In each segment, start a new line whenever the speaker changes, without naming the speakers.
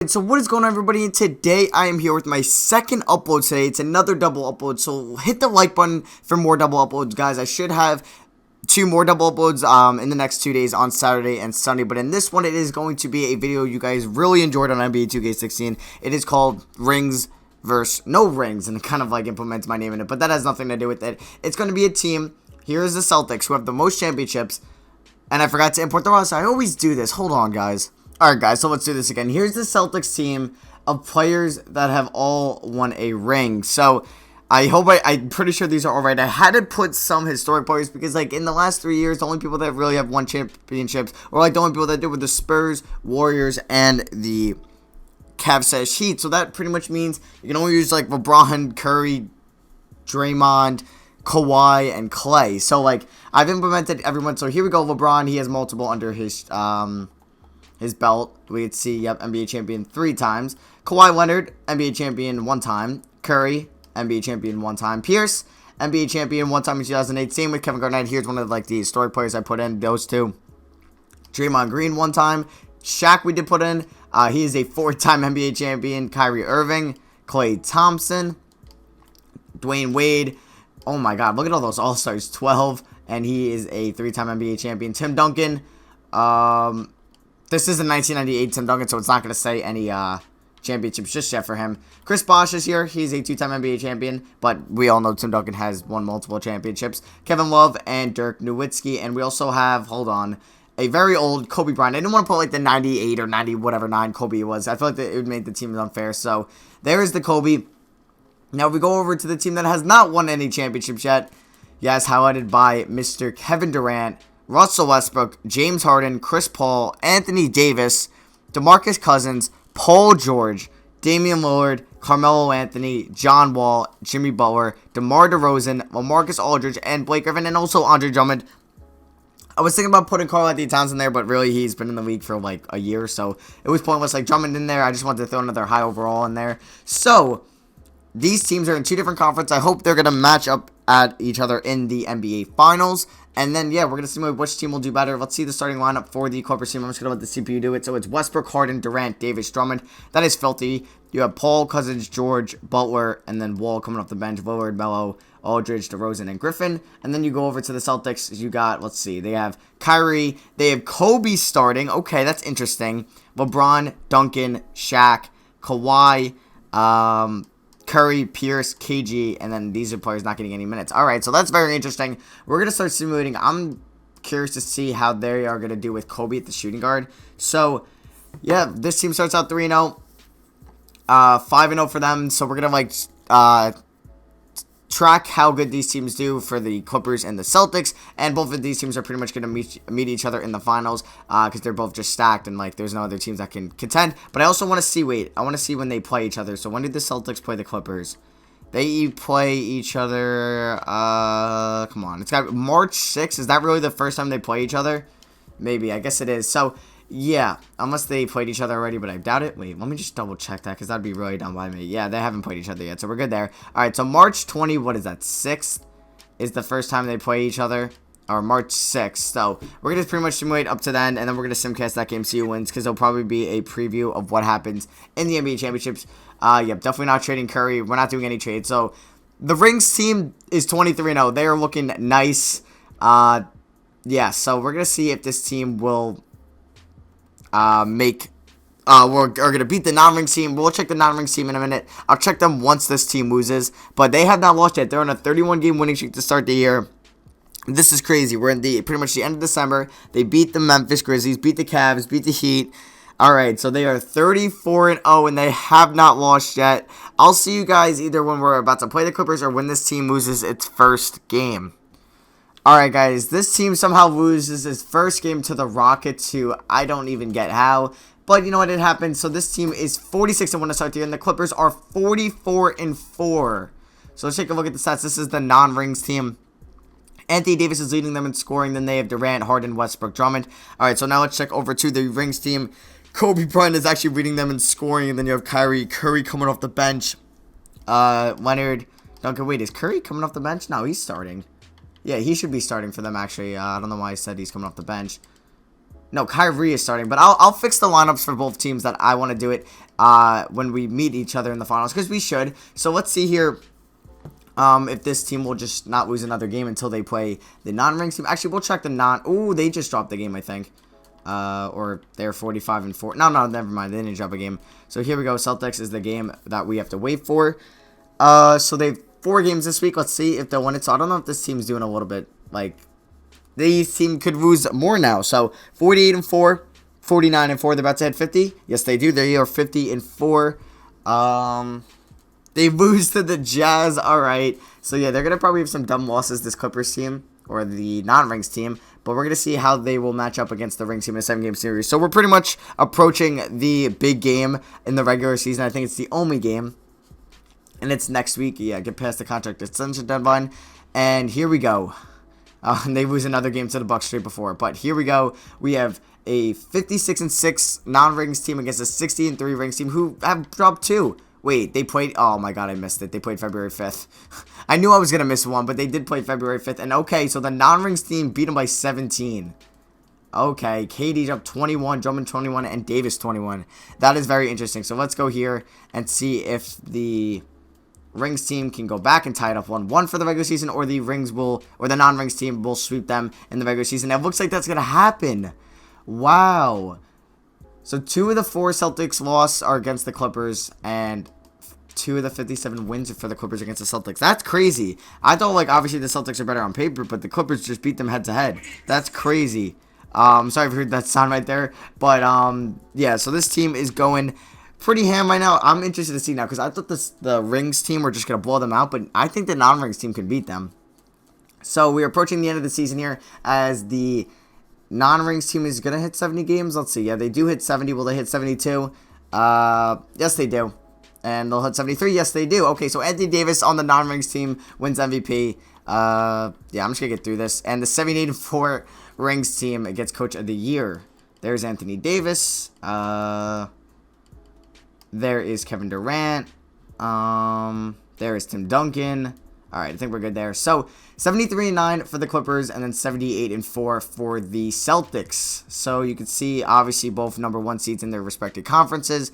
Alright, so what is going on, everybody? And today I am here with my second upload today. It's another double upload, so hit the like button for more double uploads, guys. I should have 2 more double uploads in the next 2 days on Saturday and Sunday, but in this one it is going to be a video you guys really enjoyed on NBA 2K16. It is called Rings vs. No Rings, and it kind of like implements my name in it, but that has nothing to do with it. It's going to be a team. Here is the Celtics, who have the most championships, and I forgot to import the roster. I always do this. Hold on, guys. Alright, guys, so let's do this again. Here's the Celtics team of players that have all won a ring. So, I'm pretty sure these are all right. I had to put some historic players because, like, in the last 3 years, the only people that really have won championships, or, like, the only people that did were the Spurs, Warriors, and the Cavs/Heat. So that pretty much means you can only use, like, LeBron, Curry, Draymond, Kawhi, and Clay. So, like, I've implemented everyone. So here we go. LeBron, he has multiple under his belt. We could see, yep, NBA champion 3 times. Kawhi Leonard, NBA champion 1 time. Curry, NBA champion 1 time. Pierce, NBA champion 1 time in 2008. Same with Kevin Garnett. Here's one of, like, the historic players I put in. Those 2. Draymond Green 1 time. Shaq we did put in. He is a 4-time NBA champion. Kyrie Irving. Klay Thompson. Dwayne Wade. Oh, my God. Look at all those All-Stars. 12. And he is a 3-time NBA champion. Tim Duncan. This is a 1998 Tim Duncan, so it's not going to say any championships just yet for him. Chris Bosh is here. He's a 2-time NBA champion, but we all know Tim Duncan has won multiple championships. Kevin Love and Dirk Nowitzki, and we also have, hold on, a very old Kobe Bryant. I didn't want to put like the 98 or 90 whatever 9 Kobe was. I feel like it would make the team unfair, so there is the Kobe. Now we go over to the team that has not won any championships yet. Yes, highlighted by Mr. Kevin Durant, Russell Westbrook, James Harden, Chris Paul, Anthony Davis, DeMarcus Cousins, Paul George, Damian Lillard, Carmelo Anthony, John Wall, Jimmy Butler, DeMar DeRozan, LaMarcus Aldridge, and Blake Griffin, and also Andre Drummond. I was thinking about putting Karl-Anthony Towns in there, but really he's been in the league for like a year, so it was pointless. Like Drummond in there, I just wanted to throw another high overall in there. So these teams are in 2 different conferences. I hope they're going to match up at each other in the NBA Finals. And then, yeah, we're going to simulate which team will do better. Let's see the starting lineup for the Clippers team. I'm just going to let the CPU do it. So it's Westbrook, Harden, Durant, Davis, Drummond. That is filthy. You have Paul, Cousins, George, Butler, and then Wall coming off the bench. Lillard, Melo, Aldridge, DeRozan, and Griffin. And then you go over to the Celtics. You got, let's see, they have Kyrie. They have Kobe starting. Okay, that's interesting. LeBron, Duncan, Shaq, Kawhi, Curry, Pierce, KG, and then these are players not getting any minutes. Alright, so that's very interesting. We're going to start simulating. I'm curious to see how they are going to do with Kobe at the shooting guard. So, yeah, this team starts out 3-0. 5-0 for them. So we're going to, like, track how good these teams do for the Clippers and the Celtics, and both of these teams are pretty much going to meet each other in the finals because they're both just stacked, and like there's no other teams that can contend. But I also want to see, I want to see when they play each other. So when did the Celtics play the Clippers? They play each other, come on, it's got March 6th. Is that really the first time they play each other? Maybe, I guess it is. So yeah, unless they played each other already, but I doubt it. Wait, let me just double check that, because that'd be really dumb by me. Yeah, they haven't played each other yet, so we're good there. Alright, so March 20, what is that, 6th is the first time they play each other, or March 6th. So we're going to pretty much simulate up to then, and then we're going to simcast that game, see who wins, because it'll probably be a preview of what happens in the NBA Championships. Yep, definitely not trading Curry. We're not doing any trades. So the Rings team is 23-0. They are looking nice. Yeah, so we're going to see if this team will we're going to beat the non-rings team. We'll check the non-rings team in a minute. I'll check them once this team loses, but they have not lost yet. They're on a 31-game winning streak to start the year. This is crazy. We're in pretty much the end of December. They beat the Memphis Grizzlies, beat the Cavs, beat the Heat. Alright, so they are 34-0, and they have not lost yet. I'll see you guys either when we're about to play the Clippers or when this team loses its first game. Alright, guys, this team somehow loses its first game to the Rockets, who I don't even get how. But you know what, it happened. So this team is 46-1 to start the year, and the Clippers are 44-4. So let's take a look at the stats. This is the non-rings team. Anthony Davis is leading them in scoring. Then they have Durant, Harden, Westbrook, Drummond. Alright, so now let's check over to the rings team. Kobe Bryant is actually leading them in scoring, and then you have Kyrie, Curry coming off the bench. Leonard, Duncan. Wait, is Curry coming off the bench? No, he's starting. Yeah, he should be starting for them, actually. I don't know why I said he's coming off the bench. No, Kyrie is starting, but I'll fix the lineups for both teams that I want to do it when we meet each other in the finals, because we should. So let's see here if this team will just not lose another game until they play the non-ranked team. Actually, we'll check the non... Ooh, they just dropped the game, I think. Or they're 45-4. No, never mind. They didn't drop a game. So here we go. Celtics is the game that we have to wait for. So they've 4 games this week. Let's see if they'll win it. So I don't know if this team's doing a little bit, like... This team could lose more now. So 48-4, 49-4. They're about to hit 50. Yes, they do. They are 50-4. They lose to the Jazz. All right. So yeah, they're gonna probably have some dumb losses. This Clippers team or the non-ranked team, but we're gonna see how they will match up against the ranked team in a 7-game series. So we're pretty much approaching the big game in the regular season. I think it's the only game, and it's next week. Yeah, get past the contract extension deadline, and here we go. They lose another game to the Bucks straight before. But here we go. We have a 56-6 non-rings team against a 60-3 rings team who have dropped 2. Wait, they played... Oh, my God, I missed it. They played February 5th. I knew I was going to miss one, but they did play February 5th. And, okay, so the non-rings team beat them by 17. Okay, KD dropped 21, Drummond 21, and Davis 21. That is very interesting. So let's go here and see if the... Rings team can go back and tie it up 1-1 for the regular season, or the non-rings team will sweep them in the regular season. It looks like that's gonna happen. Wow. So 2 of the 4 Celtics loss are against the Clippers, and 2 of the 57 wins for the Clippers against the Celtics. That's crazy. I thought, like, obviously the Celtics are better on paper, but the Clippers just beat them head to head. That's crazy. Sorry if you heard that sound right there, but yeah. So this team is going pretty ham right now. I'm interested to see now, because I thought the rings team were just going to blow them out, but I think the non-rings team can beat them. So we're approaching the end of the season here, as the non-rings team is going to hit 70 games. Let's see. Yeah, they do hit 70. Will they hit 72? Yes, they do. And they'll hit 73. Yes, they do. Okay, so Anthony Davis on the non-rings team wins MVP. Yeah, I'm just going to get through this. And the 78-4 rings team gets Coach of the Year. There's Anthony Davis. There is Kevin Durant. There is Tim Duncan. All right, I think we're good there. So 73-9 for the Clippers, and then 78-4 for the Celtics. So you can see, obviously, both number 1 seeds in their respective conferences.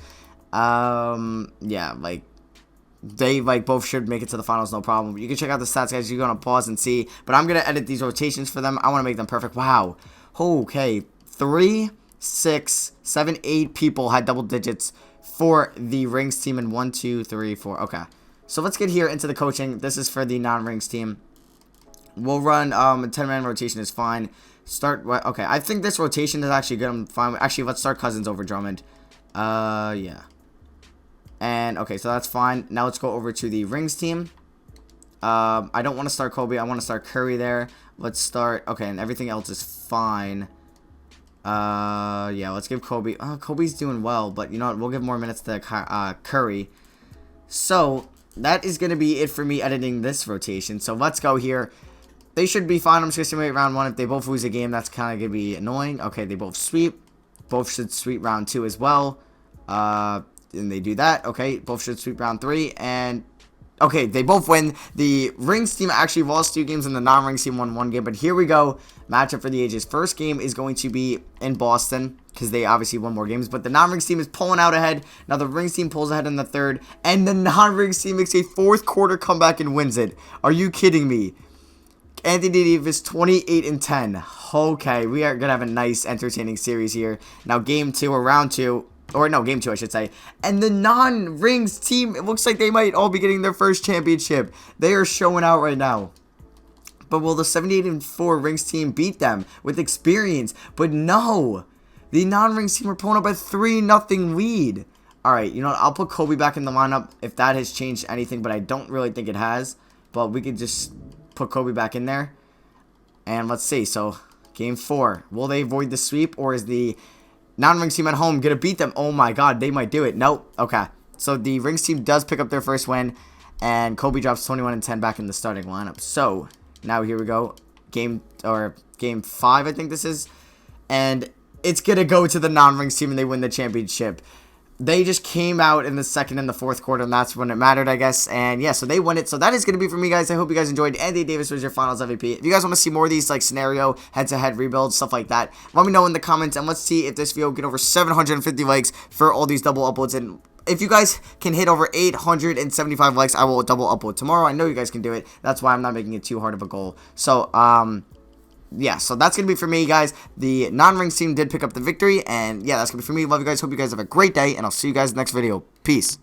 Yeah, like they both should make it to the finals, no problem. You can check out the stats, guys. You're gonna pause and see, but I'm gonna edit these rotations for them. I want to make them perfect. Wow. Okay, 3, 6, 7, 8 people had double digits for the rings team, and 1, 2, 3, 4. Okay, so let's get here into the coaching. This is for the non-rings team. We'll run a 10-man rotation is fine. Okay, I think this rotation is actually good. I'm fine. Actually, let's start Cousins over Drummond. Yeah. And okay, so that's fine. Now let's go over to the rings team. I don't want to start Kobe. I want to start Curry there. Let's start. Okay, and everything else is fine. Yeah, let's give Kobe. Kobe's doing well, but you know what? We'll give more minutes to Curry. So that is going to be it for me editing this rotation. So let's go here. They should be fine. I'm just going to simulate round 1. If they both lose a game, that's kind of going to be annoying. Okay, they both sweep. Both should sweep round 2 as well. And they do that. Okay, both should sweep round 3. And okay, they both win. The rings team actually lost 2 games, and the non-rings team won 1 game. But here we go. Matchup for the ages. First game is going to be in Boston, because they obviously won more games. But the non-rings team is pulling out ahead. Now the rings team pulls ahead in the 3rd. And the non-rings team makes a 4th quarter comeback and wins it. Are you kidding me? Anthony Davis 28-10. Okay, we are going to have a nice, entertaining series here. Now game 2, or round 2. Or no, game 2, I should say. And the non-rings team, it looks like they might all be getting their first championship. They are showing out right now. But will the 78-4 rings team beat them with experience? But no. The non-rings team are pulling up a 3-0 lead. Alright, you know what? I'll put Kobe back in the lineup if that has changed anything. But I don't really think it has. But we could just put Kobe back in there. And let's see. So, game 4. Will they avoid the sweep? Or is the non-rings team at home gonna beat them? Oh my god, they might do it. Nope. Okay. So the rings team does pick up their first win, and Kobe drops 21-10 back in the starting lineup. So now here we go. Game 5, I think this is. And it's gonna go to the non-rings team, and they win the championship. they just came out in the second and the fourth quarter, and that's when it mattered, I guess. And yeah, so they won it. So that is going to be for me, guys. I hope you guys enjoyed. Anthony Davis was your finals MVP. If you guys want to see more of these like scenario head-to-head rebuilds, stuff like that, let me know in the comments, and let's see if this video get over 750 likes for all these double uploads. And if you guys can hit over 875 likes, I will double upload tomorrow. I know you guys can do it. That's why I'm not making it too hard of a goal. So, yeah, so that's going to be for me, guys. The non-rings team did pick up the victory, and yeah, that's going to be for me. Love you guys. Hope you guys have a great day, and I'll see you guys in the next video. Peace.